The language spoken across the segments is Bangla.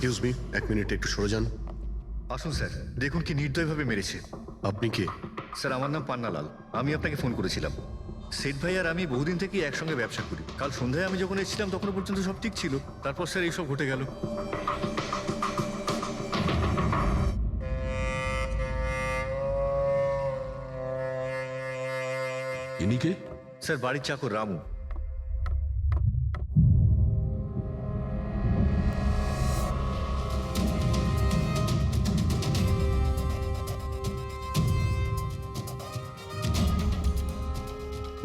এক্সকিউজ মি, এক মিনিট একটু সরে যান। আসুন স্যার, দেখুন কি নির্দয়ভাবে মেরেছে। আপনি কে? স্যার, আমার নাম পান্নালাল। আমি আপনাকে ফোন করেছিলাম। সেট ভাই আর আমি বহুদিন থেকেই একসঙ্গে ব্যবসা করি। কাল সন্ধ্যায় আমি যখন এসেছিলাম তখনও পর্যন্ত সব ঠিক ছিল। তারপর স্যার এইসব ঘটে গেল। ইনি কে? স্যার, বাড়ির চাকর রামু।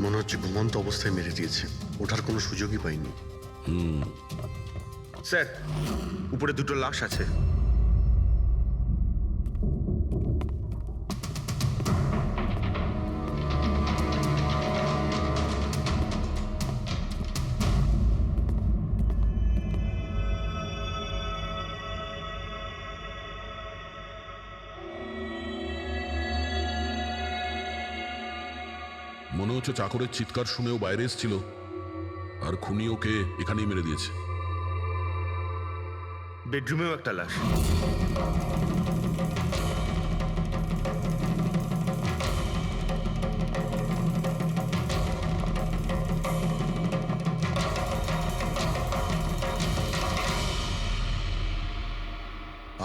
মনে হচ্ছে ঘুমন্ত অবস্থায় মেরে দিয়েছে, ওঠার কোনো সুযোগই পাইনি। স্যার, উপরে দুটো লাশ আছে। মনে হচ্ছে চাকরের চিৎকার শুনেও বাইরে এসেছিল, আর খুনি ওকে এখানেই মেরে দিয়েছে। বেডরুমেও একটা লাশ।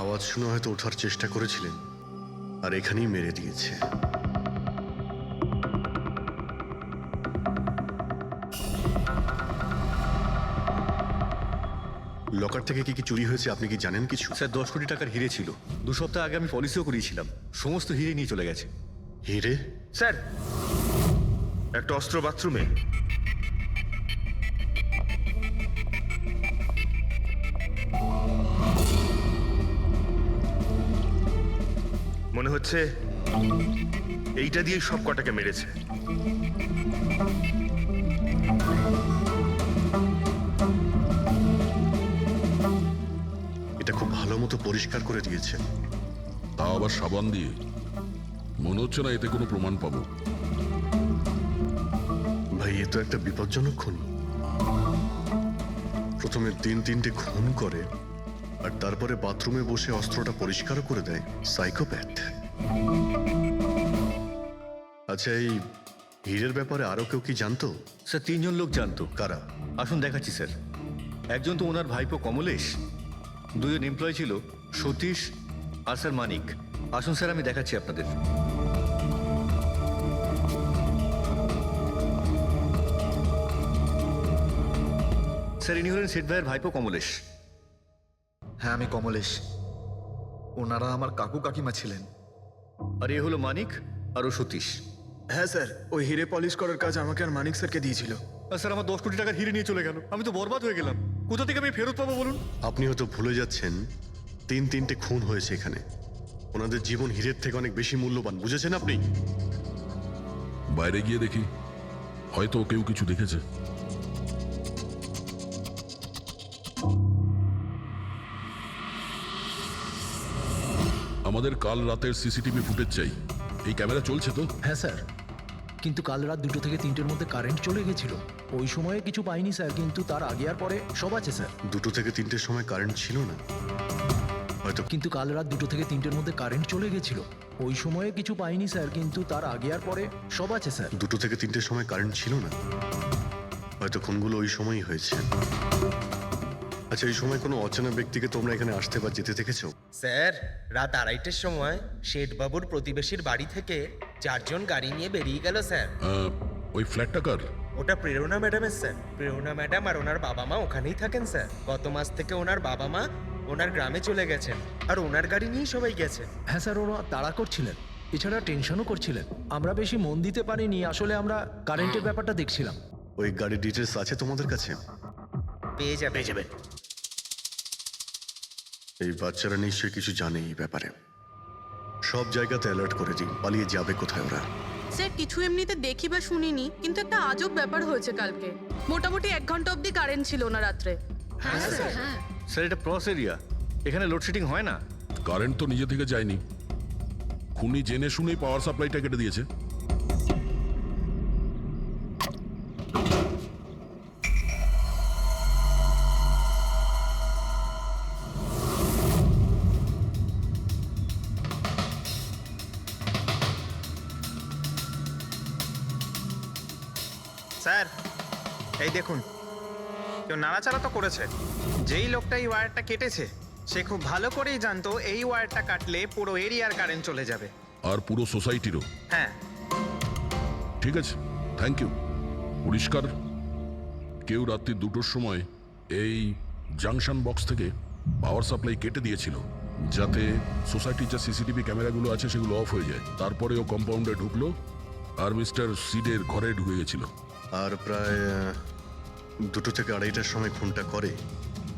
আওয়াজ শুনে হয়তো ওঠার চেষ্টা করেছিলেন, আর এখানেই মেরে দিয়েছে। লকার থেকে কি কি চুরি হয়েছে আপনি কি জানেন কিছু? স্যার, 10 কোটি টাকার হিরে ছিল। 2 সপ্তাহ আগে আমি পলিসিও করিয়েছিলাম। সমস্ত হিরে নিয়ে চলে গেছে। হিরে? স্যার, একটা অস্ত্র বাথরুমে। মনে হচ্ছে এইটা দিয়ে সব কটাকে মেরেছে। এটা খুব ভালো মতো পরিষ্কার করে দিয়েছে। তা আবার সাবান দিয়ে। মনে হচ্ছে না এতে কোনো প্রমাণ পাবো। ভাই, এ তো একটা বিপজ্জনক খুনি। প্রথমে 3-3টে খুন করে, আর তারপরে বাথরুমে বসে অস্ত্রটা পরিষ্কার করে দেয়। সাইকোপ্যাথ। আচ্ছা, এই হীরের ব্যাপারে আরো কেউ কি জানতো? স্যার, 3 জন লোক জানতো। কারা? আসুন দেখাচ্ছি স্যার। একজন তো ওনার ভাইপো কমলেশ। 2 জন এমপ্লয় ছিল, সতীশ আর স্যার মানিক। আসুন স্যার, আমি দেখাচ্ছি আপনাদের। স্যার, ইনি হলেন সেট ভাইয়ের ভাইপো কমলেশ। হ্যাঁ, আমি কমলেশ। ওনারা আমার কাকু কাকিমা ছিলেন। আর এ হলো মানিক, আর ও সতীশ। হ্যাঁ স্যার, ওই হিরে পলিশ করার কাজ আমাকে আর মানিক স্যারকে দিয়েছিল। আর স্যার, আমার 10 কোটি টাকার হিরে নিয়ে চলে গেল। আমি তো বরবাদ হয়ে গেলাম। কোথা থেকে আমি ফেরত পাবো বলুন? আপনি হয়তো ভুলে যাচ্ছেন 3-3টে খুন হয়েছে এখানে। ওনাদের জীবন হীরের থেকে অনেক বেশি মূল্যবান, বুঝেছেন আপনি? বাইরে গিয়ে দেখি, হয়তো কেউ কিছু দেখেছে। আমাদের কাল রাতের সিসিটিভি ফুটেজ চাই। এই ক্যামেরা চলছে তো? হ্যাঁ স্যার, কিন্তু কাল রাত 2 থেকে 3টের মধ্যে কারেন্ট চলে গেছিল। ওই সময়ে কিছু পাইনি স্যার, কিন্তু তার আগে আর পরে সব আছে স্যার। 2 থেকে 3টের সময় কারেন্ট ছিল না হয়তো। কিন্তু কাল রাত 2 থেকে 3টের মধ্যে কারেন্ট চলে গেছিল। ওই সময়ে কিছু পাইনি স্যার, কিন্তু তার আগে আর পরে সব আছে স্যার। 2 থেকে 3টের সময় কারেন্ট ছিল না হয়তো, খুনগুলো ওই সময়ই হয়েছে। আচ্ছা, এই সময় কোনো অচেনা ব্যক্তিকে তোমরা এখানে আসতে বা যেতে দেখেছো? স্যার, রাত 2:30টার সময় শেঠবাবুর প্রতিবেশীর বাড়ি থেকে 4 জন গাড়ি নিয়ে বেরিয়ে গেল স্যার। ওই ফ্ল্যাটটা কার? ওটা প্রেরণা ম্যাডামের স্যার। প্রেরণা ম্যাডাম আর ওনার বাবা মা ওখানেই থাকেন স্যার। গত মাস থেকে ওনার বাবা মা ওনার গ্রামে চলে গেছেন, আর ওনার গাড়ি নিয়েই সবাই গেছে। হ্যাঁ স্যার, ওরা তাড়া করছিলেন, এছাড়া টেনশনও করছিলেন। আমরা বেশি মন দিতে পারিনি, আসলে আমরা কারেন্টের ব্যাপারটা দেখছিলাম। ওই গাড়ির ডিটেলস আছে তোমাদের কাছে? পেয়ে যাবেন। এই বাচ্চারা নিশ্চয়ই কিছু জানে এই ব্যাপারে। সব জায়গাতে অ্যালার্ট করে দিই, পালিয়ে যাবে কোথায় ওরা। স্যার, কিছু এমনিতে দেখি বা শুনিনি, কিন্তু একটা আজব ব্যাপার হয়েছে কালকে। মোটামুটি 1 ঘন্টা অবধি কারেন্ট ছিল না রাত্রে। হ্যাঁ স্যার, এটা প্রস এরিয়া, এখানে লোডশেডিং হয় না। কারেন্ট তো নিজে থেকে যায়নি। খুনি জেনে শুনেই পাওয়ার সাপ্লাইটা কেটে দিয়েছে। স্যার এই দেখুন, কেউ নাড়াচাড়া তো করেছে। যেই লোকটা এই ওয়্যারটা কেটেছে সে খুব ভালো করেই জানতো এই ওয়্যারটা কাটলে পুরো এরিয়ার কারেন্ট চলে যাবে। আর পুরো সোসাইটিরও। হ্যাঁ, ঠিক আছে, থ্যাংক ইউ। পরিষ্কার, কেউ রাত্রি 2টোর সময় এই জাংশন বক্স থেকে পাওয়ার সাপ্লাই কেটে দিয়েছিল, যাতে সোসাইটির যে সিসিটিভি ক্যামেরাগুলো আছে সেগুলো অফ হয়ে যায়। তারপরে ও কম্পাউন্ডে ঢুকলো আর মিস্টার সিডের ঘরে ঢুকে গেছিল। আর প্রায় 2টো থেকে 2:30টার সময় খুনটা করে,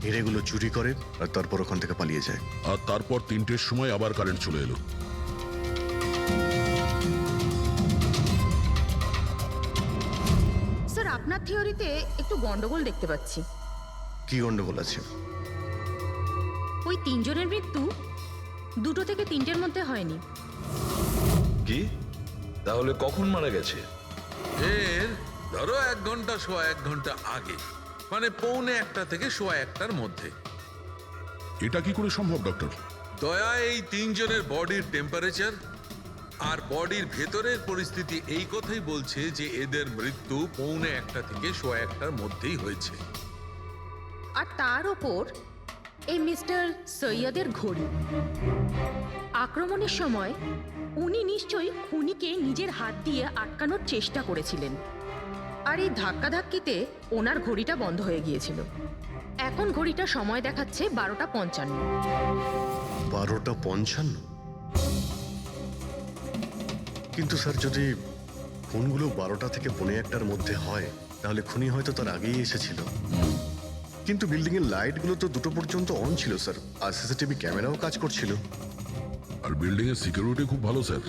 হিরেগুলো চুরি করে আর তারপর ওখান থেকে পালিয়ে যায়। আর তারপর 3টের সময় আবার কারেন্ট চলে এলো। স্যার আপনার থিওরিতে একটু গন্ডগোল দেখতে পাচ্ছি। কি গন্ডগোল আছে? ওই 3 জনের মৃত্যু 2টো থেকে 3টের মধ্যে হয়নি। কি তাহলে কখন মারা গেছে? এর ধরো 1 ঘন্টা সোয়া 1 ঘন্টা আগে, মানে 1:45 থেকে সোয়া 1টার মধ্যে। এটা কি করে সম্ভব ডক্টর? দয়া, এই 3 জনের বডির টেম্পারেচার আর বডির ভেতরের পরিস্থিতি এই কথাই বলছে যে এদের মৃত্যু 1:45 থেকে সোয়া 1টার মধ্যেই হয়েছে। আর তার ওপর এই মিস্টার সৈয়দের ঘড়ি। আক্রমণের সময় উনি নিশ্চয়ই খুনিকে নিজের হাত দিয়ে আটকানোর চেষ্টা করেছিলেন, আর এই ধাক্কাধাক্কিতে ওনার ঘড়িটা বন্ধ হয়ে গিয়েছিল। এখন ঘড়িটা সময় দেখাচ্ছে 12:55। 12:55? কিন্তু স্যার, যদি খুনগুলো 12টা থেকে 1:45টার মধ্যে হয় তাহলে খুনি হয়তো তার আগেই এসেছিল। কিন্তু বিল্ডিং এর লাইটগুলো তো 2টো পর্যন্ত অন ছিল স্যার, আর সিসিটিভি ক্যামেরাও কাজ করছিল। আর বিল্ডিং এর সিকিউরিটি খুব ভালো স্যার।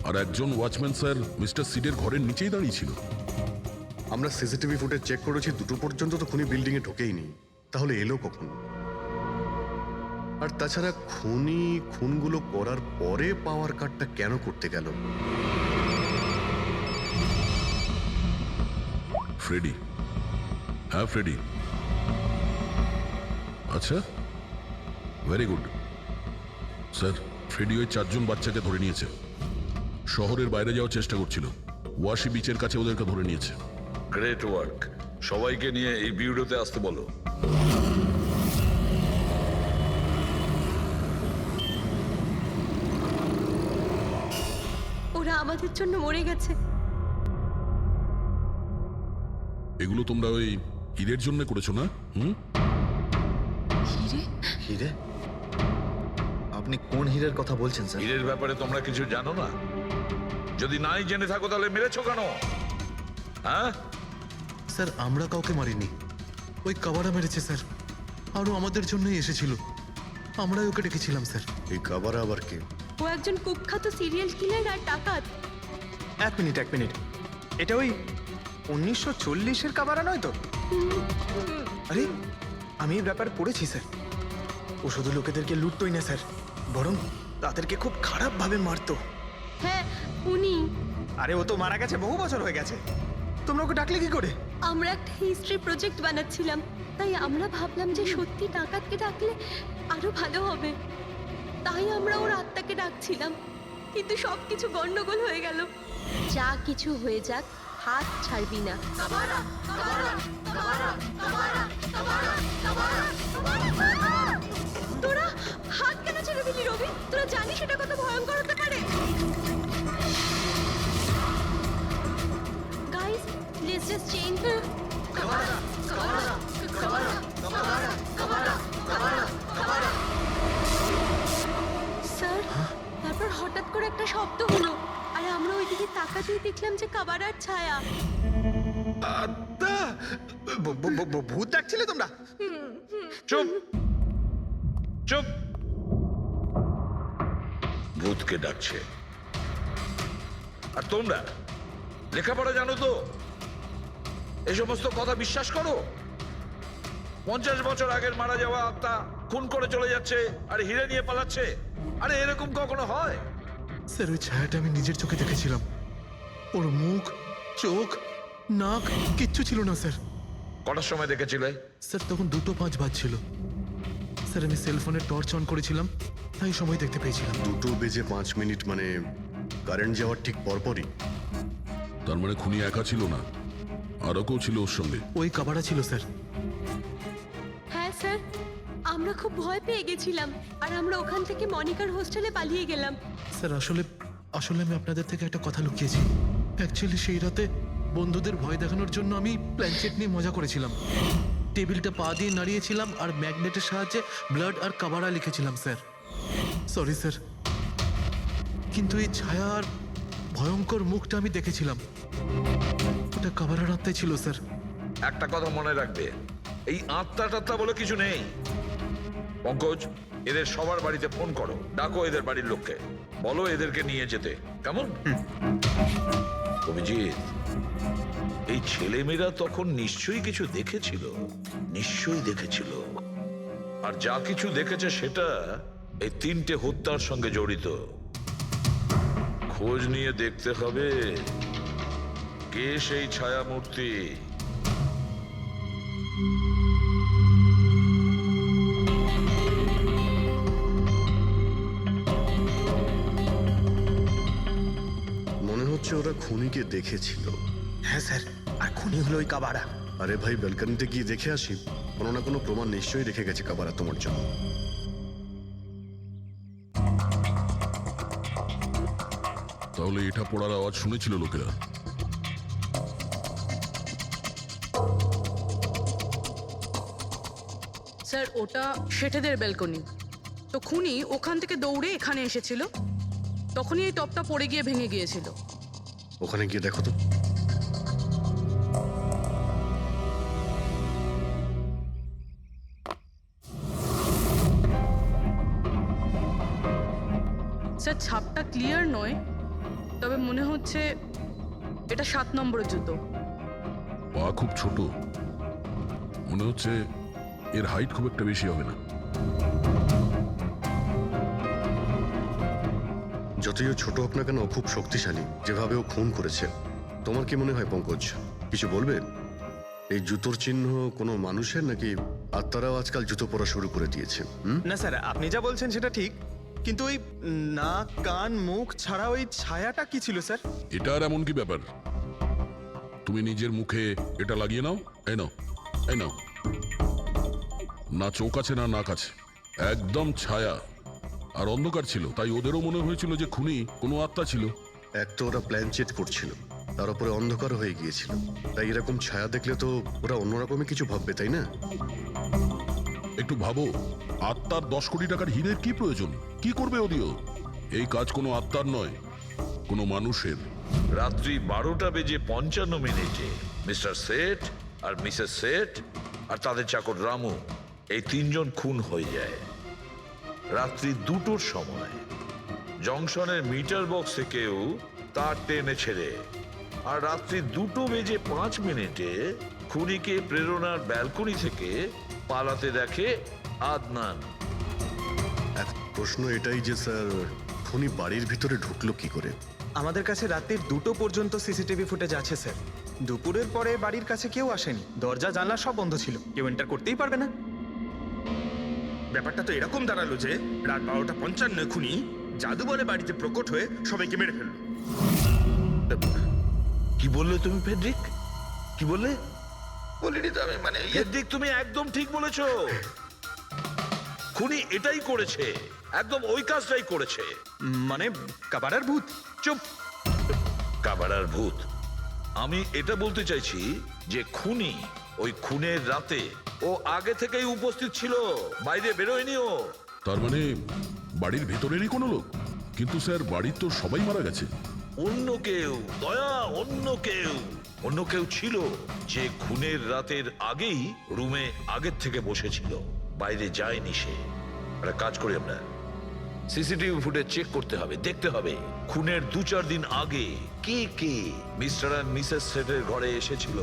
আর একজন ওয়াচম্যান স্যার মিস্টার সিডের ঘরের নিচেই দাঁড়িয়ে ছিল। আমরা সিসিটিভি ফুটেজ চেক করেছি, 2টো পর্যন্ত তো খুনি বিল্ডিং এ ঢোকেইনি, তাহলে এলো কখন? আর তাছাড়া খুনি খুনগুলো করার পরে পাওয়ার কাটটা কেন করতে গেল? ফ্রেডি। হ্যাঁ ফ্রেডি। আচ্ছা, ভেরি গুড স্যার। ফ্রেডি ওই 4 জন বাচ্চাকে ধরে নিয়েছে। শহরের বাইরে যাওয়ার চেষ্টা করছিল, ওয়াশি বিচের কাছে ওদেরকে ধরে নিয়েছে। Great work. সবাইকে নিয়ে এই বিউরোতে আসতে বলো। ওরা আমাদের জন্য মরে গেছে। এগুলো তোমরা ওই ঈদের জন্য করেছো না? হিরে? হিরে? আপনি কোন হীরের কথা বলছেন স্যার? হীরের ব্যাপারে তোমরা কিছু জানো না? যদি নাই জেনে থাকো তাহলে মেরেছো কেন? হ্যাঁ স্যার আমরা কাউকে মারিনি, ওই কাবারা মেরেছে স্যার, আরও আমাদের জন্যই এসেছিল, আমরাই ওকে ডেকেছিলাম স্যার। এই কাবারা আবার কে? ও একজন কুখ্যাত সিরিয়াল কিলার আর ডাকাত। এক মিনিট, এটা ওই 1940-এর কাবারা নয় তো? আরে আমি এই ব্যাপার পড়েছি স্যার। ও শুধু লোকেদেরকে লুটতোই না স্যার, বরং তাদেরকে খুব খারাপভাবে মারতো। হ্যাঁ উনি। আরে ও তো মারা গেছে, বহু বছর হয়ে গেছে। তোমরা ওকে ডাকলে কি করে? আমরা একটা হিস্ট্রি প্রজেক্ট বানাচ্ছিলাম, তাই আমরা ভাবলাম যে সত্যি ডাকাতকে ডাকলে আরো ভালো হবে, তাই আমরা ওর আত্মাকে ডাকছিলাম। কিন্তু সবকিছু গন্ডগোল হয়ে গেল। যা কিছু হয়ে যাক, হাত ছাড়বি না। তোরা হাত কেন ছেড়ে দিলি রবি? তোরা জানিস এটা কত ভয়ঙ্কর হতে পারে? Guys, let's just change. Sir, তারপর হঠাৎ করে একটা শব্দ হলো, আর আমরা ওইদিকে তাকাতেই দেখলাম যে কাবারার ছায়া। ভূত ডাকছিলে তোমরা? চুপ চুপ। ভূতকে ডাকছে। আর তোমরা লেখাপড়া জানো তো? এই সমস্ত কথা বিশ্বাস করো? 50 বছর আগের মারা যাওয়া আত্মা খুন করে চলে যাচ্ছে আর হিরে নিয়ে পালাচ্ছে। আরে এরকম কখনো হয়? স্যার ওই ছায়াটা আমি নিজের চোখে দেখেছিলাম। ওর মুখ, চোখ, নাক কিচ্ছু ছিল না স্যার। কটার সময় দেখেছিলে? স্যার তখন 2:05 বাজছিল স্যার। আমি সেলফোনের টর্চ অন করেছিলাম, তাই সময় দেখতে পেয়েছিলাম। 2:05 মানে কারেন্ট যাওয়ার ঠিক পরপরই? তার মানে খুনি একা ছিল না, আরও কেউ ছিল ওর সঙ্গে। ওই কাবারা ছিল স্যার। হ্যাঁ স্যার, আমরা খুব ভয় পেয়ে গেছিলাম আর আমরা ওখান থেকে মনিকার হোস্টেলে পালিয়ে গেলাম। স্যার আসলে আসলে আমি আপনাদের থেকে একটা কথা লুকিয়েছি। অ্যাকচুয়ালি সেই রাতে বন্ধুদের ভয় দেখানোর জন্য আমি প্ল্যানচেট নিয়ে মজা করেছিলাম। টেবিলটা পা দিয়ে নাড়িয়েছিলাম আর ম্যাগনেটের সাহায্যে ব্লাড আর কাবারা লিখেছিলাম স্যার। সরি স্যার, কিন্তু এই ছায়া আর ভয়ঙ্কর মুখটা আমি দেখেছিলাম, ওটা কাবারার আত্মাই ছিল স্যার। একটা কথা মনে রাখবে, এই আত্মা টাত্মা বলে কিছু নেই। পঙ্কজ, এদের সবার বাড়িতে ফোন করো, ডাকো এদের বাড়ির লোককে, বলো এদেরকে নিয়ে যেতে, কেমন? অভিজিৎ, এই ছেলেমেয়েরা তখন নিশ্চয়ই কিছু দেখেছিল, নিশ্চয়ই দেখেছিল। আর যা কিছু দেখেছে সেটা এই 3টে হত্যার সঙ্গে জড়িত। খোঁজ নিয়ে দেখতে হবে কে সেই ছায়ামূর্তি। মনে হচ্ছে ওরা খুনিকে দেখেছিল। হ্যাঁ স্যার, আর খুনি হলো ওই কাবারা। আরে ভাই, ব্যালকনিতে গিয়ে দেখে আসি, কোনো না কোনো প্রমাণ নিশ্চয়ই রেখে গেছে কাবারা তোমার জন্য। তাহলে এটা পড়ার আওয়াজ শুনেছিল লোকেরা। স্যার ওটা শেঠেদের ব্যালকনি, তো খুনি ওখান থেকে দৌড়ে এখানে এসেছিল, তখনই এই টপটা পড়ে গিয়ে ভেঙে গিয়েছিল। ওখানে গিয়ে দেখো তো। স্যার ছাপটা ক্লিয়ার নয়, তবে মনে হচ্ছে এটা 7 নম্বরের জুতো। পা খুব ছোট, মনে হচ্ছে এর হাইট খুব একটা বেশি হবে না। যতই ও ছোট হোক না কেন, ও খুব শক্তিশালী, যেভাবে ও খুন করেছে। তোমার কি মনে হয় পঙ্কজ, কিছু বলবে? এই জুতোর চিহ্ন কোনো মানুষের, নাকি আত্মারাও আজকাল জুতো পরা শুরু করে দিয়েছে? না স্যার, আপনি যা বলছেন সেটা ঠিক, কিন্তু ওই নাক কান মুখ ছাড়া ওই ছায়াটা কি ছিল স্যার? এটা আর এমন কি ব্যাপার? তুমি নিজের মুখে এটা লাগিয়ে নাও, এই নাও, এই নাও। না চোখ আছে না নাক আছে, একদম ছায়া আর অন্ধকার ছিল, তাই ওদেরও মনে হয়েছিল যে খুনি কোনো আত্মা ছিল। এক তো ওরা প্ল্যান চেট করছিল, তার উপরে অন্ধকার হয়ে গিয়েছিল, তাই এরকম ছায়া দেখলে তো ওরা অন্যরকমই কিছু ভাববে, তাই না? একটু ভাবো, আত্মার 10 কোটি টাকার হীরের কি প্রয়োজন? কি করবে ওদিও? এই কাজ কোনো আত্মার নয়, কোনো মানুষের। রাত্রি 12:55 মিস্টার সেঠ আর মিসেস সেঠ আর তাদের চাকর রামু, এই 3 জন খুন হয়ে যায়। রাত্রি 2টোর সময় জংশনের মিটার বক্স থেকেও তার টেনে ছেড়ে, আর রাত্রি 2:05 খুনিকে প্রেরণার ব্যালকনি থেকে পালাতে দেখে আদনান। এক প্রশ্ন এটাই যে স্যার, খুনি বাড়ির ভিতরে ঢুকলো কি করে? আমাদের কাছে রাত্রির 2টো পর্যন্ত সিসিটিভি ফুটেজ আছে স্যার। দুপুরের পরে বাড়ির কাছে কেউ আসেনি, দরজা জানলা সব বন্ধ ছিল, কেউ এন্টার করতেই পারবে না। ব্যাপারটা তো এরকম দাঁড়ালো যে রাত 12:55 খুনি জাদু বলে বাড়িতে প্রকট হয়ে সবাইকে মেরে ফেললো। কি বললে তুমি ফেডরিক? কি বললে? বলিনি তো আমি, মানে ফেডরিক, তুমি একদম ঠিক বলেছো। খুনি এটাই করেছে, একদম ওই কাজটাই করেছে। মানে কাবারার ভূত? চুপ, কাবারার ভূত? আমি এটা বলতে চাইছি যে খুনি ওই খুনের রাতে ও আগে থেকেই উপস্থিত ছিল, বাইরে বেরোয়নি ও। তার মানে বাড়ির ভেতরেরই কোনো লোক? কিন্তু স্যার, বাড়ির তো সবাই মারা গেছে। অন্য কেউ, দয়া, অন্য কেউ ছিল যে খুনের রাতের আগেই রুমে আগের থেকে বসেছিল, বাইরে যায়নি সে। একটা কাজ করি আমরা, সিসিটিভি ফুটেজ চেক করতে হবে, দেখতে হবে খুনের 2-4 দিন আগে কে কে মিস্টার আর মিসেস সেটের ঘরে এসেছিল।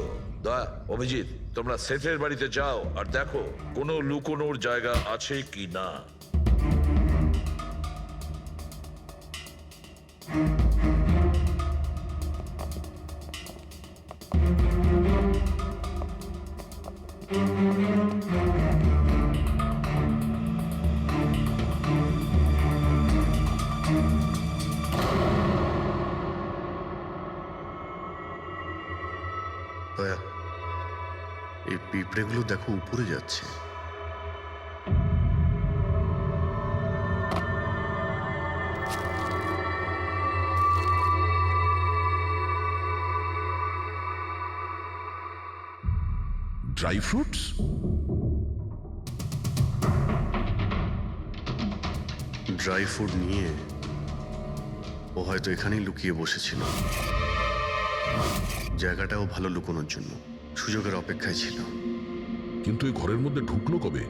দয়া, অভিজিৎ, তোমরা সেটের বাড়িতে যাও আর দেখো কোনো লুকোনোর জায়গা আছে কি না। পিঁপড়েগুলো দেখো উপরে যাচ্ছে। Dry fruits? ড্রাই ফ্রুট নিয়ে ও হয়তো এখানেই লুকিয়ে বসেছিল। জায়গাটাও ভালো লুকোনোর জন্য সুযোগের অপেক্ষায় ছিল। কিন্তু এই ঘরের মধ্যে ঢুকলো কবে?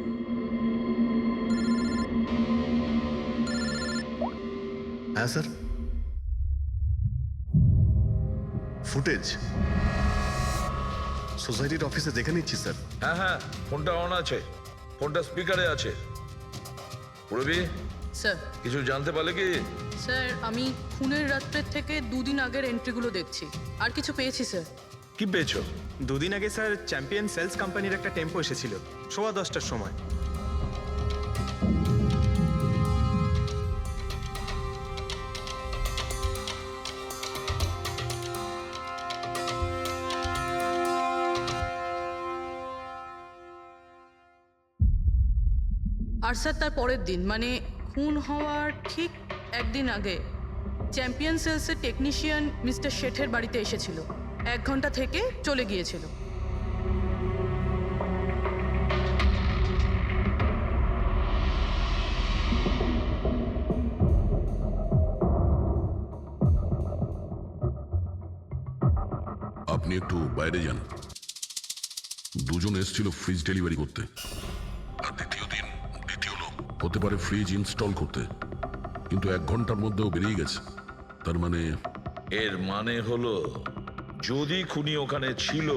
হ্যাঁ স্যার, ফুটেজ সোসাইটির অফিসে দেখে নিচ্ছি স্যার। হ্যাঁ হ্যাঁ, ফোনটা অন আছে, ফোনটা স্পিকারে আছে। রবি, স্যার কিছু জানতে পারলে কি? স্যার আমি খুনের রাত্রের থেকে 2 দিন আগের এন্ট্রিগুলো দেখছি, আর কিছু পেয়েছি স্যার। কি পেয়েছো? 2 দিন আগে স্যার চ্যাম্পিয়ন সেলস কোম্পানির একটা টেম্পো এসেছিল 10:15টার সময়। আর স্যার তার পরের দিন মানে খুন হওয়ার ঠিক 1 দিন আগে চ্যাম্পিয়ন সেলসের টেকনিশিয়ান মিস্টার শেঠের বাড়িতে এসেছিল। 1 ঘন্টা থেকে চলে গিয়েছিল। আপনি একটু বাইরে যান। দুজন এসেছিল ফ্রিজ ডেলিভারি করতে, আর দ্বিতীয় লোক হতে পারে ফ্রিজ ইনস্টল করতে, কিন্তু 1 ঘন্টার মধ্যেও বেরিয়ে গেছে। তার মানে এর মানে হলো যদি খুনি ওখানে ছিল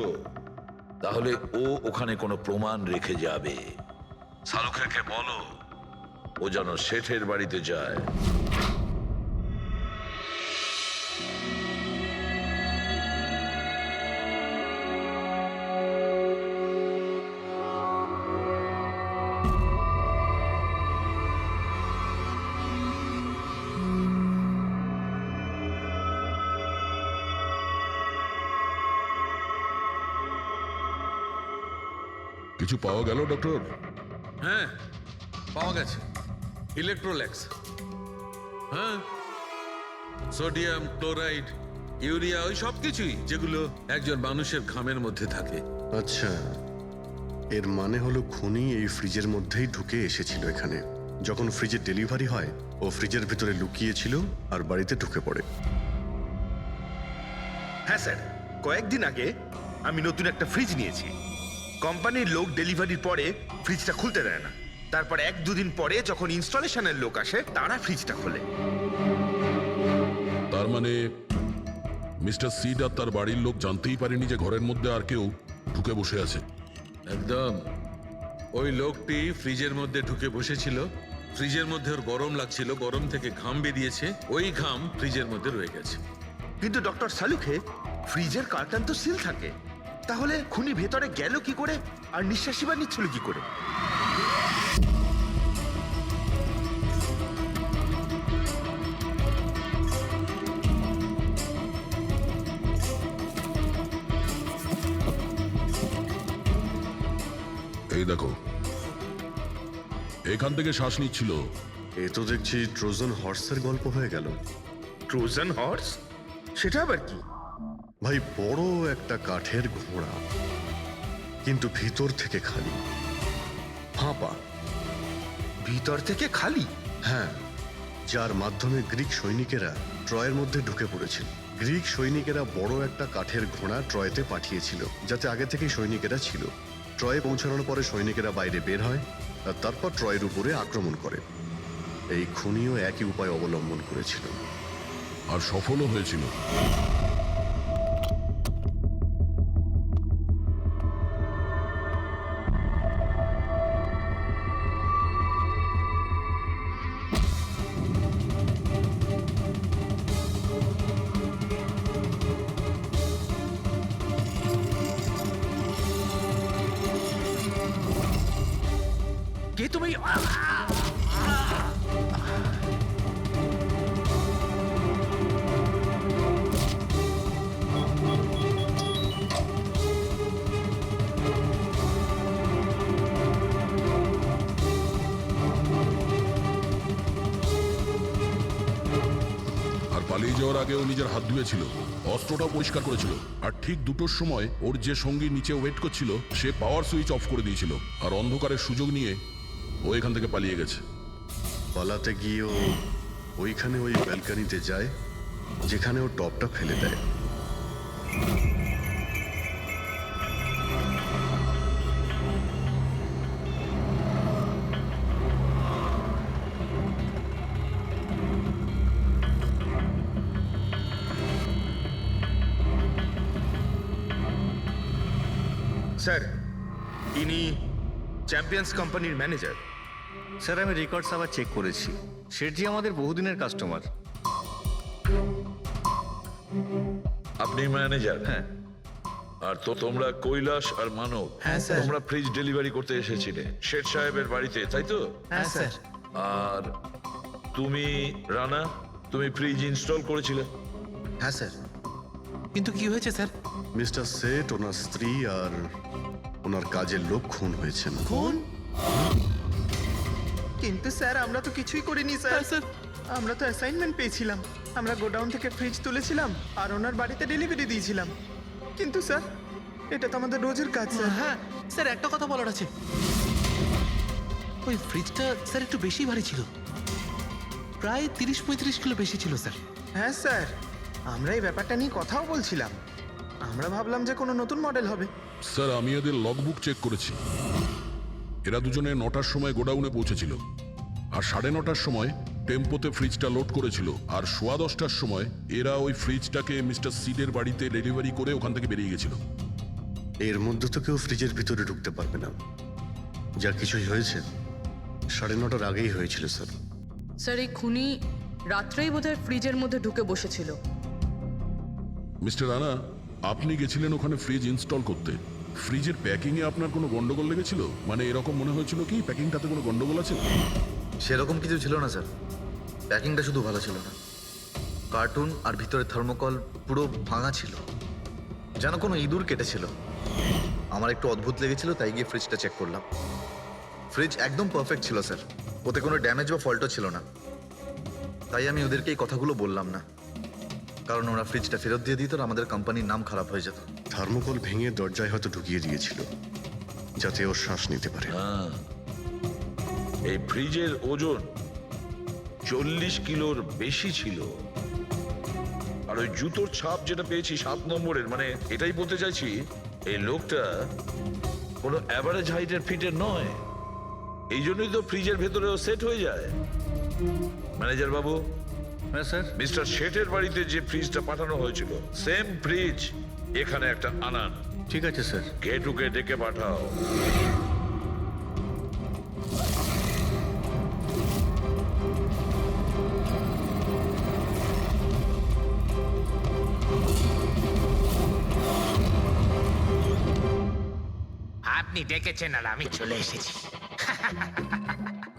তাহলে ও ওখানে কোনো প্রমাণ রেখে যাবে। শালুখেরকে বলো ও যেন শেঠের বাড়িতে যায়। কিছু পাওয়া গেল ডক্টর? হ্যাঁ, পাওয়া গেছে ইলেকট্রোল্যাক্স। হ্যাঁ, সোডিয়াম ক্লোরাইড, ইউরিয়া, ওই সব কিছুই যেগুলো একজন মানুষের ঘামের মধ্যে থাকে। আচ্ছা, এর মানে হলো খুনি এই ফ্রিজের মধ্যেই ঢুকে এসেছিল এখানে। যখন ফ্রিজের ডেলিভারি হয় ও ফ্রিজের ভিতরে লুকিয়েছিল আর বাড়িতে ঢুকে পড়ে। হ্যাঁ স্যার, কয়েকদিন আগে আমি নতুন একটা ফ্রিজ নিয়েছি। কোম্পানির লোক ডেলিভারির পরে ফ্রিজটা খুলতে দেয় না। তারপর 1-2 দিন পরে যখন ইনস্টলেশনের লোক আসে তারা ফ্রিজটা খোলে। তার মানে মিস্টার সিড আর তার বাড়ির লোক জানতেই পারেনি যে ঘরের মধ্যে আর কেউ ঢুকে বসে আছে। একদম। ওই লোকটি ফ্রিজের মধ্যে ঢুকে বসেছিল, ফ্রিজের মধ্যে ওর গরম লাগছিল, গরম থেকে ঘাম বেরিয়েছে, ওই ঘাম ফ্রিজের মধ্যে রয়ে গেছে। কিন্তু ডক্টর সালুখে ফ্রিজের কার্টন তো সিল থাকে, তাহলে খুনি ভেতরে গেল কি করে আর নিঃশ্বাসই বা নিচ্ছিল কি করে? এই দেখো, এখান থেকে শ্বাস নিচ্ছিল। এ তো দেখছি ট্রোজান হর্সের গল্প হয়ে গেল। Trojan horse? সেটা আবার কি? ভাই, বড় একটা কাঠের ঘোড়া, কিন্তু ভিতর থেকে খালি, ফাঁপা। ভিতর থেকে খালি? হ্যাঁ, যার মাধ্যমে গ্রিক সৈনিকেরা ট্রয়ের মধ্যে ঢুকে পড়েছিল। গ্রিক সৈনিকেরা বড় একটা কাঠের ঘোড়া ট্রয়েতে পাঠিয়েছিল, যাতে আগে থেকেই সৈনিকেরা ছিল। ট্রয়ে পৌঁছানোর পরে সৈনিকেরা বাইরে বের হয় আর তারপর ট্রয়ের উপরে আক্রমণ করে। এই খুনিও একই উপায় অবলম্বন করেছিল আর সফলও হয়েছিল। কে তুমি? পালিয়ে যাওয়ার আগে ও নিজের হাত ধুয়েছিল, অস্ত্রটাও পরিষ্কার করেছিল, আর ঠিক 2টোর সময় ওর যে সঙ্গী নিচে ওয়েট করছিল সে পাওয়ার সুইচ অফ করে দিয়েছিল, আর অন্ধকারের সুযোগ নিয়ে ও এখান থেকে পালিয়ে গেছে। পালাতে গিয়ে ও ওইখানে ওই ব্যালকানিতে যায় যেখানে ও টপটা ফেলে দেয়। স্যার, ইনি চ্যাম্পিয়ন্স কোম্পানির ম্যানেজার। স্যার আমি রেকর্ডস আবার চেক করেছি, শেঠজি আমাদের বহুদিনের কাস্টমার। আপনি ম্যানেজার? হ্যাঁ। আর তো তোমরা কৈলাস আর মানব, হ্যাঁ, স্যার। তোমরা ফ্রিজ ডেলিভারি করতে এসেছিলে শেঠ সাহেবের বাড়িতে, তাই তো? হ্যাঁ স্যার। আর তুমি রানা, তুমি ফ্রিজ ইনস্টল করেছিলে? হ্যাঁ স্যার। কিন্তু কি হয়েছে স্যার? মিস্টার সেট, ওনার স্ত্রী আর ওনার কাজের লোক খুন হয়েছেন। খুন? কিন্তু স্যার আমরা তো কিছুই করিনি স্যার। হ্যাঁ, স্যার। আমরা তো অ্যাসাইনমেন্ট পেয়েছিলাম, আমরা গোডাউন থেকে ফ্রিজ তুলেছিলাম আর ওনার বাড়িতে ডেলিভারি দিয়েছিলাম। কিন্তু স্যার এটা তো আমাদের রোজের কাজ স্যার। হ্যাঁ স্যার, একটা কথা বলার আছে। ওই ফ্রিজটা স্যার একটু বেশি ভারী ছিল, প্রায় 30-35 কিলো বেশি ছিল স্যার। হ্যাঁ স্যার, আমরা এই ব্যাপারটা নিয়ে কথাও বলছিলাম। আমরা ভাবলাম যে কোনো নতুন মডেল হবে। স্যার আমি এদের লগবুক চেক করেছি, এরা দুজনে 9টার সময় গোডাউনে পৌঁছেছিল, আর 9:30টার সময় টেম্পোতে ফ্রিজটা লোড করেছিল, আর 10:15টার সময় এরা ওই ফ্রিজটাকে মিস্টার সিডের বাড়িতে ডেলিভারি করে ওখান থেকে বেরিয়ে গেছিল। এর মধ্যে তো কেউ ফ্রিজের ভিতরে ঢুকতে পারবে না। যা কিছুই হয়েছে 9:30টার আগেই হয়েছিল স্যার। স্যার এই খুনি রাত্রেই বোধহয় ফ্রিজের মধ্যে ঢুকে বসেছিল। মিস্টার রানা, আপনি গেছিলেন ওখানে ফ্রিজ ইনস্টল করতে, ফ্রিজের প্যাকিংয়ে আপনার কোনো গন্ডগোল লেগেছিল? মানে এরকম মনে হয়েছিল কি প্যাকিংটাতে কোনো গন্ডগোল আছে? সেরকম কিছু ছিল না স্যার, প্যাকিংটা শুধু ভালো ছিল না, কার্টুন আর ভিতরে থার্মোকল পুরো ভাঙা ছিল, যেন কোনো ইঁদুর কেটেছিল। আমার একটু অদ্ভুত লেগেছিল, তাই গিয়ে ফ্রিজটা চেক করলাম। ফ্রিজ একদম পারফেক্ট ছিল স্যার, ওতে কোনো ড্যামেজ বা ফল্টও ছিল না। তাই আমি ওদেরকে এই কথাগুলো বললাম না, কারণ ওরা ফ্রিজটা ফেরত দিয়ে দিত আর আমাদের কোম্পানির নাম খারাপ হয়ে যেত। থার্মোকল ভেঙে দরজায় হয়তো ঢুকিয়ে দিয়েছিল যাতে ও শ্বাস নিতে পারে। হ্যাঁ, এই ফ্রিজের ওজন 40 কিলোর বেশি ছিল। আর ওই জুতোর ছাপ যেটা পেয়েছি 7 নম্বরের, মানে এটাই বলতে চাইছি এই লোকটা কোনো অ্যাভারেজ হাইটের ফিটের নয়। এই জন্যই তো ফ্রিজের ভেতরেও সেট হয়ে যায়। ম্যানেজার বাবু, হ্যাঁ স্যার। মিস্টার শেঠের বাড়িতে যে ফ্রিজটা পাঠানো হয়েছিল সেম ফ্রিজ এখানে একটা আনান। ঠিক আছে স্যার। গেটুকে ডেকে পাঠাও। আপনি ডেকেছেন আর আমি চলে এসেছি।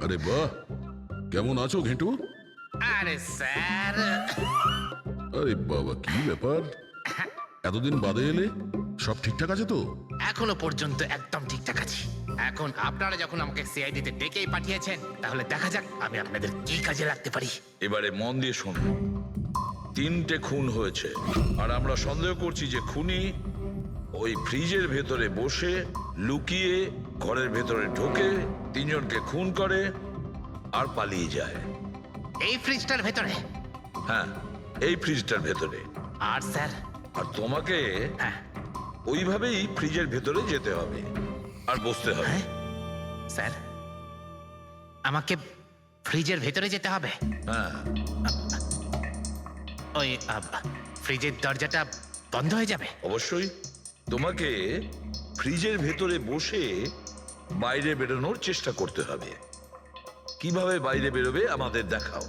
আরে বাহ, কেমন আছো ঘেঁটু? আরে স্যার, আরে বাবা, কি ব্যাপার, এতদিন বাদে এলে? সব ঠিকঠাক আছে তো? এখনো পর্যন্ত একদম ঠিকঠাক আছি। এখন আপনারা যখন আমাকে সিআইডিতে ডেকেই পাঠিয়েছেন, তাহলে দেখা যাক আমি আপনাদের কি কাজে লাগতে পারি। এবারে মন দিয়ে শুনুন। 3টে খুন হয়েছে, আর আমরা সন্দেহ করছি যে খুনি ওই ফ্রিজের ভেতরে বসে লুকিয়ে ঘরের ভেতরে ঢোকে, 3জনকে খুন করে আর পালিয়ে যায়। এই ফ্রিজটার ভেতরে? হ্যাঁ, এই ফ্রিজটার ভেতরে। আর স্যার? আর তোমাকে হ্যাঁ। ওইভাবেই ফ্রিজের ভেতরে যেতে হবে আর বসতে হবে। হ্যাঁ? স্যার, আমাকে ফ্রিজের ভেতরে যেতে হবে? হ্যাঁ। ওই ফ্রিজের দরজাটা বন্ধ হয়ে যাবে? অবশ্যই। তোমাকে ফ্রিজের ভেতরে বসে বাইরে বেরোনোর চেষ্টা করতে হবে। কিভাবে বাইরে বেরোবে আমাদের দেখাও।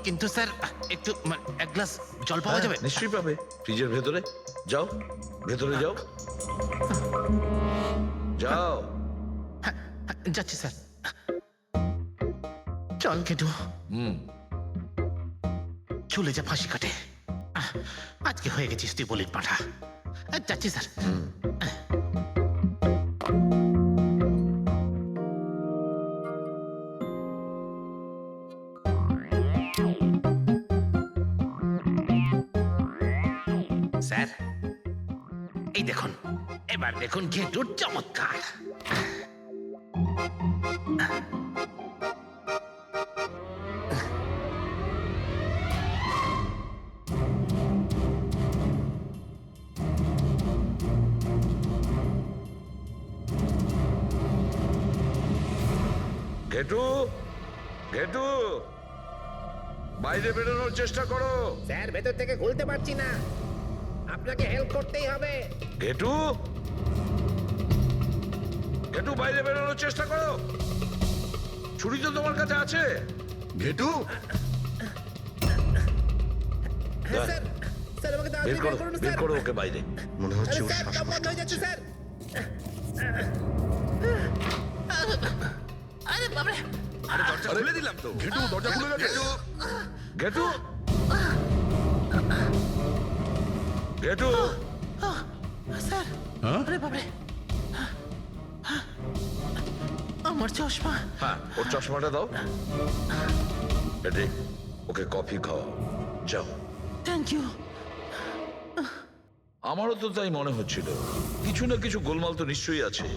কিন্তু স্যার একটু এক গ্লাস জল পাওয়া যাবে? নিশ্চয়ই পাবে। ফ্রিজের ভেতরে যাও, ভেতরে যাও, যাও। যাচ্ছি স্যার। চল কেটু, চলে যা ফাঁসি কাটে। আজকে হয়ে গেছিস তুই বলির পাঠা। যাচ্ছি স্যার। স্যার এই দেখুন, এবার দেখুন ঘেটুর চমৎকার। ঘেটু, ঘেটু, বাইরে বেরোনোর চেষ্টা করো। স্যার ভেতর থেকে খুলতে পারছি না, আপনাকে হেল্প করতেই হবে। ঘেটু, ঘেটু, বাইরে বেরোনোর চেষ্টা করো। ছুরি তো তোমার কাছে আছে। ঘেটু, হ্যাঁ স্যার, স্যার আমাকে বের তাড়াতাড়ি করো, বের করুন বের স্যার। করো ওকে বাইরে। মনে হচ্ছে আরে ওর স্যার, দম শ্বাসকষ্ট বন্ধ হয়ে যাচ্ছে হচ্ছে। স্যার। আরে বাবারে, দরজা খুলে দিলাম তো। ঘেটু দরজা খুলে গেছে। ঘেটু, ঘেটু, স্যার, হ্যাঁ আরে বাবারে, আমার চশমা। হ্যাঁ ওর চশমাটা দাও। এটি ওকে কফি খাও, যাও। Thank you. আমারও তো তাই মনে হচ্ছিল, কিছু না কিছু গোলমাল তো নিশ্চয়ই আছে।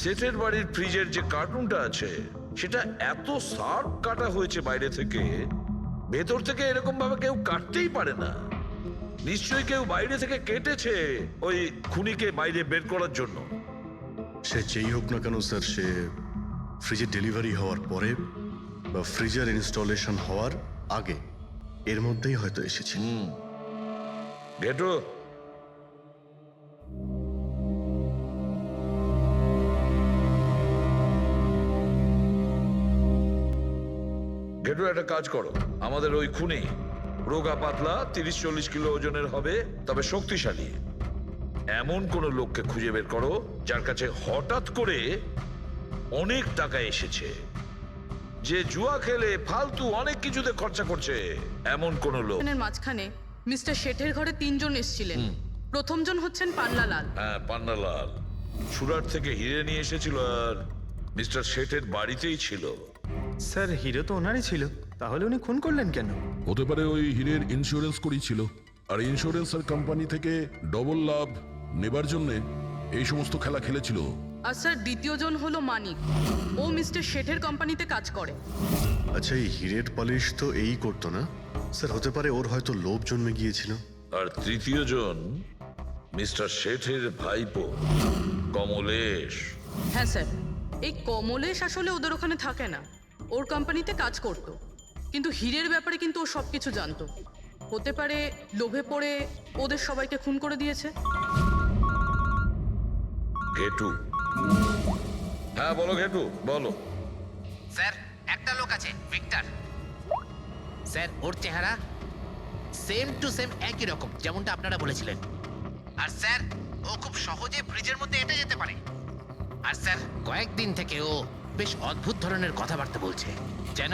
সেটের বাড়ির ফ্রিজের যে কার্টুনটা আছে সেটা এত শার্প কাটা হয়েছে বাইরে থেকে, ভেতর থেকে এরকম ভাবে কেউ কাটতেই পারে না। নিশ্চয়ই কেউ বাইরে থেকে কেটেছে ওই খুনিকে বাইরে বের করার জন্য। সে যেই হোক না কেন স্যার, সে ফ্রিজের ডেলিভারি হওয়ার পরে বা ফ্রিজার ইনস্টলেশন হওয়ার আগে এর মধ্যেই হয়তো এসেছে। ঘেটু, ঘেটু একটা কাজ করো, আমাদের ওই খুনি রোগা পাতলা 30-40 কিলো ওজনের হবে, তবে শক্তিশালী এমন কোন লোককে খুঁজে বের করো যার কাছে হঠাৎ করে অনেক টাকা এসেছে, যে জুয়া খেলে ফালতু অনেক কিছুতে খরচা করছে, এমন কোন লোক। এর মাঝখানে মিস্টার শেঠের ঘরে 3 জন এসেছিলেন। প্রথমজন হচ্ছেন পান্নালাল। হ্যাঁ, পান্নালাল সুরাট থেকে হিরে নিয়ে এসেছিল আর মিস্টার শেঠের বাড়িতেই ছিল। স্যার হিরো তো ওনারই ছিল, তাহলে উনি খুন করলেন কেন? হতে পারে ওই হীরের ইন্স্যুরেন্স করেছিল, আর ইন্স্যুরেন্সের কোম্পানি থেকে ডবল লাভ নেবার জন্য এই সমস্ত খেলা খেলেছিল। আর স্যার দ্বিতীয়জন হলো মানিক। ও মিস্টার শেঠের কোম্পানিতে কাজ করে। আচ্ছা, এই হীরের পালিশ তো এই করতো না স্যার? হতে পারে ওর হয়তো লোভ জন্মে গিয়েছিল। আর তৃতীয় জন মিস্টার শেঠের ভাইপো কমলেশ। হ্যাঁ স্যার, এই কমলেশ আসলে ওদের ওখানে থাকে না, ওর কোম্পানিতে কাজ করতো, কিন্তু হীরের ব্যাপারে কিন্তু ও সবকিছু জানতো। হতে পারে লোভে পড়ে ওদের সবাইকে খুন করে দিয়েছে। ঘেটু, হ্যাঁ বলো ঘেটু, বলো। স্যার একটা লোক আছে, ভিক্টর। স্যার ওর চেহারা সেম টু সেম একই রকম যেমনটা আপনারা বলেছিলেন। আর স্যার ও খুব সহজে ফ্রিজের মধ্যে এঁটে যেতে পারে। আর স্যার কয়েকদিন থেকে ও বেশ অদ্ভুত ধরনের কথাবার্তা বলছে, যেন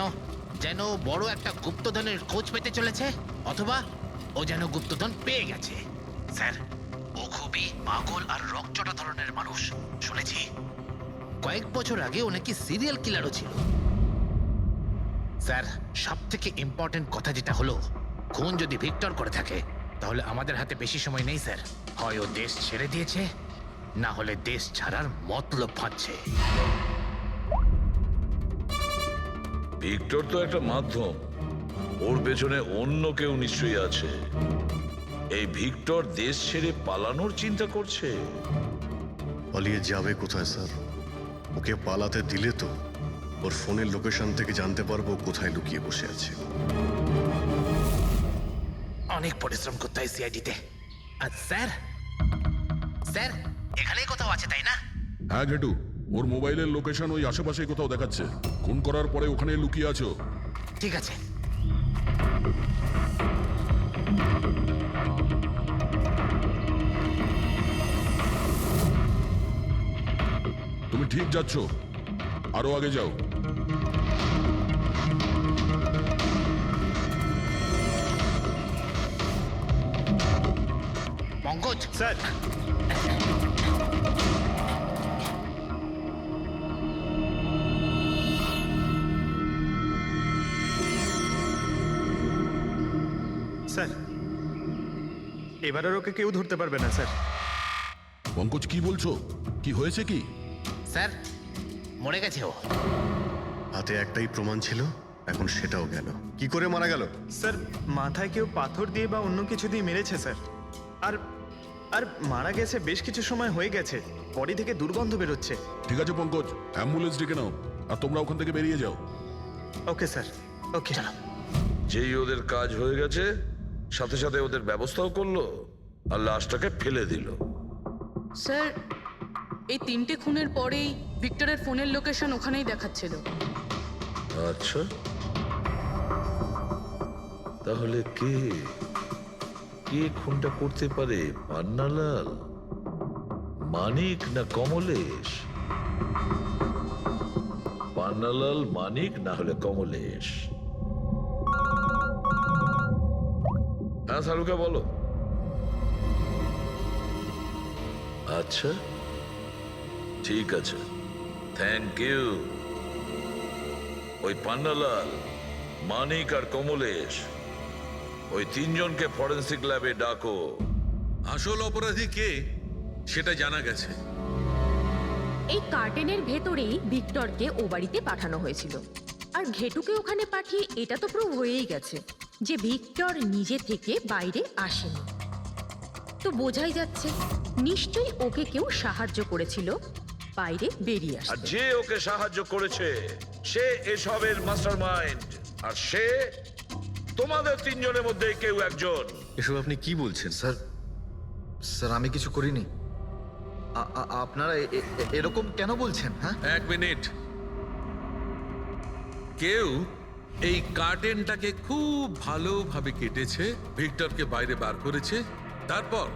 যেন বড় একটা গুপ্তধনের খোঁজ পেতে চলেছে, অথবা ও যেন গুপ্তধন পেয়ে গেছে। স্যার ও খুবই পাগল আর রকচটা ধরনের মানুষ। শুনেছি কয়েক বছর আগে ও নাকি সিরিয়াল কিলারও ছিল। স্যার সব থেকে ইম্পর্টেন্ট কথা যেটা হলো, খুন যদি ভিক্টর করে থাকে তাহলে আমাদের হাতে বেশি সময় নেই স্যার। হয় ও দেশ ছেড়ে দিয়েছে, না হলে দেশ ছাড়ার মতলব ভাবছে। ভিক্টর তো একটা মাধ্যম, ওর পেছনে অন্য কেউ নিশ্চয়ই আছে। এই ভিক্টর দেশ ছেড়ে পালানোর চিন্তা করছে। পালিয়ে যাবে কোথায় স্যার? ওকে পালাতে দিলে তো ওর ফোনের লোকেশন থেকে জানতে পারবো কোথায় লুকিয়ে বসে আছে। অনেক পরিশ্রম করতে হয় সিআইডিতে। আর স্যার, স্যার এখানেই কোথাও আছে তাই না? হ্যাঁ ঘেটু, ওর মোবাইলের লোকেশন ওই আশেপাশে কোথাও দেখাচ্ছে। খুন করার পরে ওখানে লুকিয়ে আছো। ঠিক আছে। তুমি ঠিক যাচ্ছ, আরো আগে যাও। পঙ্কজ স্যার স্যার এবার আর ওকে কেউ ধরতে পারবে না স্যার। পঙ্কজ কি বলছো? কি হয়েছে কি? স্যার মরে গেছে ও। হাতে একটাই প্রমাণ ছিল, এখন সেটাও গেল। কি করে মারা গেল? স্যার মাথায় কেউ পাথর দিয়ে বা অন্য কিছু দিয়ে মেরেছে স্যার। আর আর মারা গেছে বেশ কিছু সময় হয়ে গেছে, বডি থেকে দুর্গন্ধ বেরোচ্ছে। ঠিক আছে পঙ্কজ, অ্যাম্বুলেন্স ডেকে নাও আর তোমরা ওখান থেকে বেরিয়ে যাও। ওকে স্যার, ওকে। যেই ওদের কাজ হয়ে গেছে সাথে সাথে ওদের ব্যবস্থাও করলো আর লাশটাকে ফেলে দিল। স্যার এই 3টে খুনের পরেই ভিক্টরের ফোনের লোকেশন ওখানেই দেখাচ্ছিল। আচ্ছা, তাহলে কে কে খুনটা করতে পারে? পান্নালাল, মানিক না কমলেশ? পান্নালাল, মানিক না হলে কমলেশ। হ্যাঁ সালুকা বলো। আচ্ছা ঠিক আছে, থ্যাংক ইউ। ওই পান্নালাল, মানিক আর কমলেশ, ওই 3 জনকে ফরেন্সিক ল্যাবে ডাকো। আসল অপরাধী কে সেটা জানা গেছে। এই কার্টেনের ভেতরেই ভিক্টরকে ও বাড়িতে পাঠানো হয়েছিল। আর ঘেটুকে ওখানে পাঠিয়ে এটা তো প্রুভ হয়েই গেছে যে ভিক্টর নিজে থেকে বাইরে আসেনি। তো বোঝাই যাচ্ছে নিশ্চয়ই ওকে কেউ সাহায্য করেছিল বাইরে বেরিয়ে আর আসতে। যে ওকে সাহায্য করেছে সে এসবের মাস্টারমাইন্ড, আর সে তোমাদের 3 জনের মধ্যে কেউ একজন। এসব আপনি কি বলছেন? স্যার স্যার আমি কিছু করিনি। আপনারা এরকম কেন বলছেন? হ্যাঁ, 1 মিনিট। কেউ এই কার্টেনটাকে খুব ভালোভাবে কেটেছে, ভিক্টরকে বাইরে বার করেছে, তারপর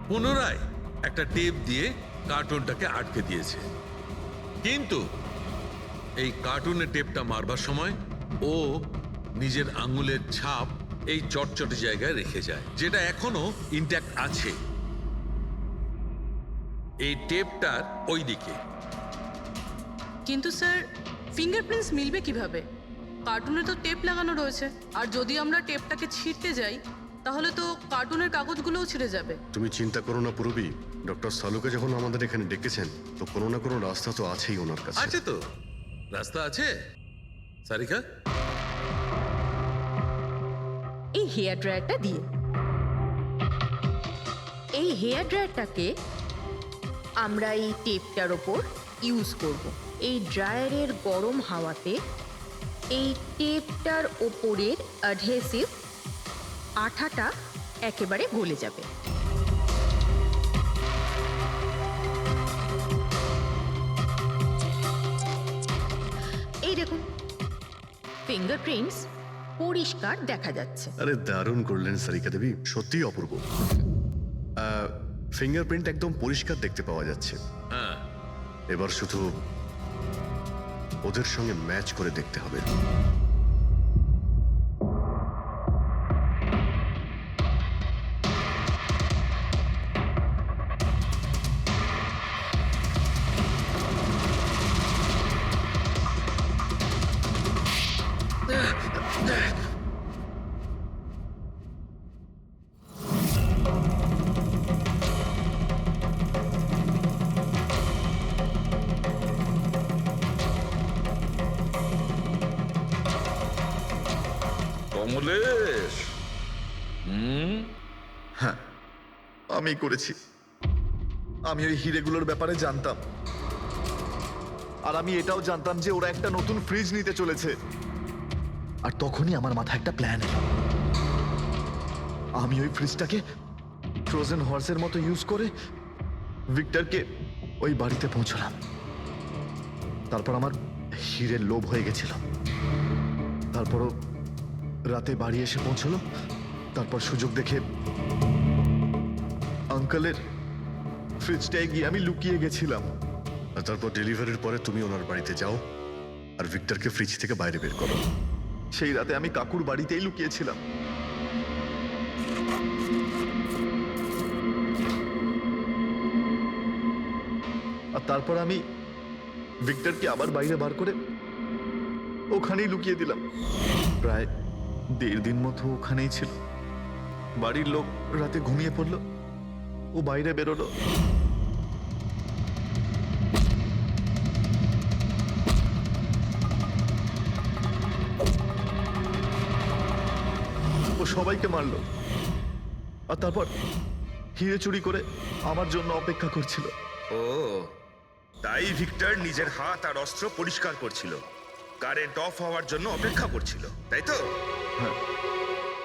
পুনরায় একটা টেপ দিয়ে কার্টুনটাকে আটকে দিয়েছে। কিন্তু এই কার্টুনের টেপটা মারবার সময় ও নিজের আঙুলের ছাপ এই চটচটে জায়গায় রেখে যায়, যেটা এখনো ইনট্যাক্ট আছে। এই টেপটার ওই দিকে। কিন্তু স্যার ফিঙ্গারপ্রিন্টস মিলবে কিভাবে? কার্টুনে তো টেপ লাগানো রয়েছে, আর যদি আমরা টেপটাকে ছিঁড়তে যাই তাহলে তো কার্টুনের কাগজগুলোও ছিঁড়ে যাবে। তুমি চিন্তা করো না পুরবী, ডক্টর সালুকে যখন আমাদের এখানে ডেকেছেন তো কোনো না কোনো রাস্তা তো আছেই ওনার কাছে। আছে তো, রাস্তা আছে। সারিকা, এই হেয়ার ড্রায়ারটা দিয়ে, এই হেয়ার ড্রায়ারটাকে আমরা এই টেপটার ওপর ইউজ করব। এই ড্রায়ারের গরম হাওয়াতে এই টেপটার ওপরের অ্যাডহেসিভ আঠাটা একেবারে গলে যাবে। এই দেখুন, ফিঙ্গারপ্রিন্টস পরিষ্কার দেখা যাচ্ছে। আরে দারুণ করলেন সারিকা দেবী, সত্যিই অপূর্ব। ফিঙ্গারপ্রিন্ট একদম পরিষ্কার দেখতে পাওয়া যাচ্ছে। হ্যাঁ, এবার শুধু ওদের সঙ্গে ম্যাচ করে দেখতে হবে। কমলেশ, হ্যাঁ আমি করেছি। আমি ওই হিরেগুলোর ব্যাপারে জানতাম, আর আমি এটাও জানতাম যে ওরা একটা নতুন ফ্রিজ নিতে চলেছে। আর তখনই আমার মাথায় একটা প্ল্যান এলো। আমি ওই ফ্রিজটাকে ফ্রোজেন হর্সের মতো ইউজ করে ভিক্টরকে ওই বাড়িতে পৌঁছলাম। তারপর আমার হিরের লোভ হয়ে গেছিল। তারপরও রাতে বাড়ি এসে পৌঁছলো। তারপর সুযোগ দেখে আঙ্কেলের ফ্রিজটায় গিয়ে আমি লুকিয়ে গেছিলাম। আর তারপর ডেলিভারির পরে তুমি ওনার বাড়িতে যাও আর ভিক্টরকে ফ্রিজ থেকে বাইরে বের করো। সেই রাতে আমি কাকুর বাড়িতেই লুকিয়েছিলাম। আর তারপর আমি ভিক্টরকে আবার বাইরে বার করে ওখানেই লুকিয়ে দিলাম। প্রায় 1.5 দিন মতো ওখানেই ছিল। বাড়ির লোক রাতে ঘুমিয়ে পড়লো, ও বাইরে বেরোলো। ও সবাইকে মারলো, আর তারপর হিরে চুরি করে আমার জন্য অপেক্ষা করছিল। ও তাই ভিক্টর নিজের হাত আর অস্ত্র পরিষ্কার করছিল, কারেন্ট অফ হওয়ার জন্য অপেক্ষা করছিল, তাই তো? হ্যাঁ,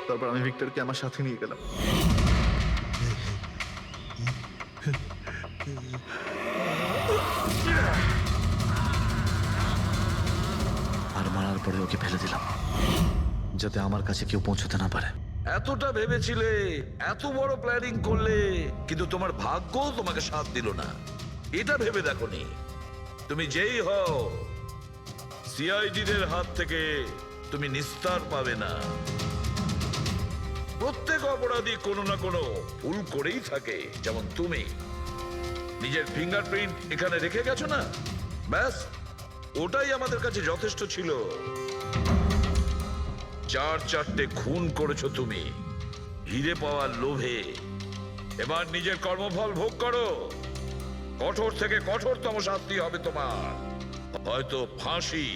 তারপর আমি ভিক্টরকে আমার সাথে নিয়ে গেলাম। আর মারার পরে ওকে ফেলে দিলাম, যাতে আমার কাছে কেউ পৌঁছতে না পারে। এতটা ভেবেছিলে, এত বড় প্ল্যানিং করলে, কিন্তু তোমার ভাগ্য তোমাকে সাথ দিল না। এটা ভেবে দেখোনি তুমি যেই হও, সিআইডিদের হাত থেকে তুমি নিস্তার পাবে না। প্রত্যেক অপরাধী কোনো না কোনো ভুল করেই থাকে, যেমন তুমি নিজের ফিঙ্গারপ্রিন্ট এখানে রেখে গেছো না, ব্যাস ওটাই আমাদের কাছে যথেষ্ট ছিল। 4-4টে খুন করেছো তুমি হিরে পাওয়ার লোভে। এবার নিজের কর্মফল ভোগ করো, কঠোর থেকে কঠোরতম শাস্তি হবে তোমার, হয়তো ফাঁসি।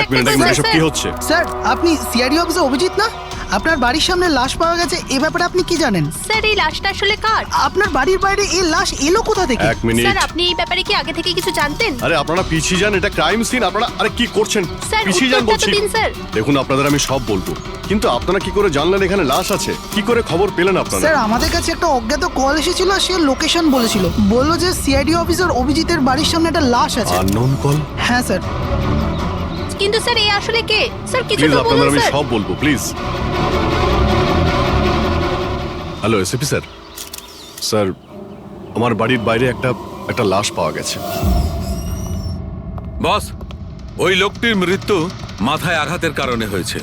এক মিনিট এসব কি হচ্ছে? স্যার, আপনি সিআইডি অফিসে অভিজিৎ না? আপনার বাড়ির সামনে লাশ পাওয়া গেছে, এ ব্যাপারে আপনি কি জানেন? স্যার, এই লাশটা আসলে কার? আপনার বাড়ির বাইরে এই লাশ এলো কোথা থেকে? এক মিনিট, স্যার, আপনি এই ব্যাপারে কি আগে থেকে কিছু জানতেন? আরে আপনারা পিছিয়ে যান, এটা ক্রাইম সিন। আপনারা আরে কি করছেন? স্যার, পিছিয়ে যান উত্তরটা তো বলছি। দিন, স্যার। দেখুন, আপনাদের আমি সব বলবো, কিন্তু আপনারা কি করে জানলেন এখানে লাশ আছে? কি করে খবর পেলেন আপনারা? স্যার, আমাদের কাছে একটা অজ্ঞাত কল এসেছিল, সে লোকেশন বলেছিল, বললো যে সিআইডি অফিসার অভিজিতের বাড়ির সামনে একটা লাশ আছে। Unknown call? হ্যাঁ স্যার। কিন্তু স্যার, এই আসলে কে? স্যার, কিছু প্লিজ তো আপনাদের বলুন আমি স্যার। সব বলবো, please. Hello SP sir, sir আমার বাড়ির বাইরে একটা লাশ পাওয়া গেছে। বস, ওই লোকটির মৃত্যু মাথায় আঘাতের কারণে হয়েছে।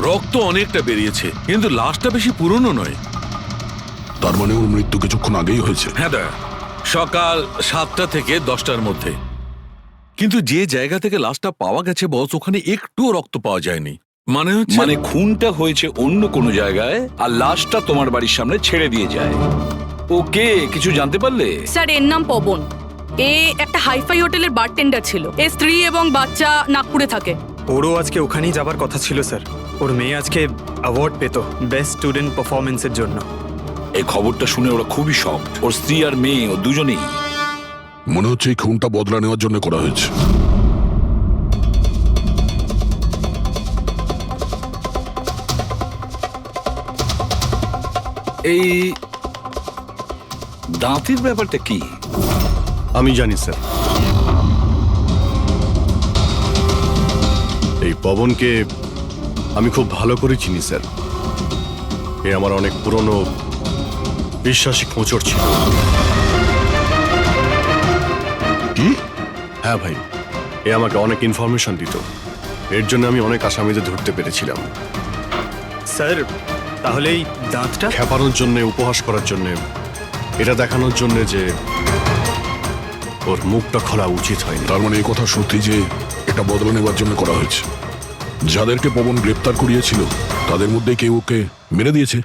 রক্ত অনেকটা বেরিয়েছে, কিন্তু লাশটা বেশি পুরনো নয়। তার মানে ওর মৃত্যু কিছুক্ষণ আগেই হয়েছে। হ্যাঁ দা, সকাল 7টা থেকে 10টার মধ্যে। কিন্তু যে জায়গা থেকে লাশটা পাওয়া গেছে বস, ওখানে একটুও রক্ত পাওয়া যায়নি। মানে খুনটা হয়েছে অন্য কোনো জায়গায়, আর লাশটা তোমার বাড়ির সামনে ছেড়ে দিয়ে যায়। ওকে কিছু জানতে পারলে? স্যার, এর নাম পবন। এ একটা হাইফাই হোটেলের বারটেন্ডার ছিল। এর স্ত্রী এবং বাচ্চা নাগপুরে থাকে। ওরও আজকে ওখানেই যাবার কথা ছিল স্যার। ওর মেয়ে আজকে অ্যাওয়ার্ড পেত বেস্ট স্টুডেন্ট পারফরমেন্সের জন্য। এই খবরটা শুনে ওরা খুবই শকড। ওর স্ত্রী আর মেয়ে ও দুজনেই। মনে হচ্ছে এই খুনটা বদলা নেওয়ার জন্য করা হয়েছে। এই দাঁতের ব্যাপারটা কি? আমি জানি স্যার, এই পবনকে আমি খুব ভালো করে চিনি স্যার। এ আমার অনেক পুরনো বিশ্বাসী খোঁচর ছিল। হ্যাঁ ভাই, এ আমাকে অনেক ইনফরমেশন দিত। এর জন্য আমি অনেক আসামিদের ধরতে পেরেছিলাম। স্যার তাহলে এই দাঁতটা খেপানোর জন্য, উপহাস করার জন্য, এটা দেখানোর জন্য যে ওর মুখটা খোলা উচিত হয়নি। তার মানে এই কথা সত্যি যে এটা বদলা নেবার জন্য করা হয়েছে। যাদেরকে পবন গ্রেপ্তার করিয়েছিল তাদের মধ্যে কেউ ওকে মেরে দিয়েছে।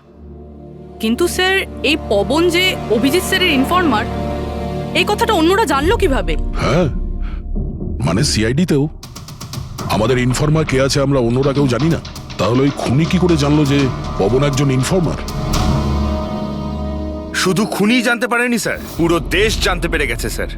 কিন্তু স্যার এই পবন যে অভিজিৎ স্যারের ইনফর্মার, এই কথাটা অন্যরা জানলো কিভাবে? হ্যাঁ, মানে সিআইডিতেও আমাদের ইনফর্মার কে আছে আমরা অন্যরা কেউ জানি না। তাহলে ওই খুনি কি করে জানলো যে পবন একজন ইনফর্মার? শুধু খুনি জানতে পারেনি স্যার, পুরো দেশ জানতে পেরে গেছে স্যার।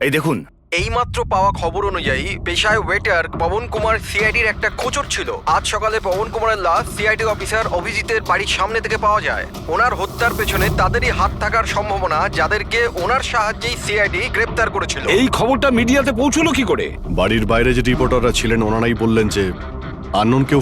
এই দেখুন, এইমাত্র পাওয়া খবর অনুযায়ী পেশায় ওয়েটার পবন কুমার সিআইডির একটা খোঁচর ছিল। আজ সকালে পবন কুমারের লাশ সিআইডি অফিসার অভিজিতের বাড়ির সামনে থেকে পাওয়া যায়। ওনার হত্যার পেছনে তাদেরই হাত থাকার সম্ভাবনা, যাদেরকে ওনার সাহায্যেই সিআইডি গ্রেপ্তার করেছিল। এই খবরটা মিডিয়াতে পৌঁছলো কি করে? বাড়ির বাইরে যে রিপোর্টাররা ছিলেন ওনারাই বললেন যে আননোন কেউ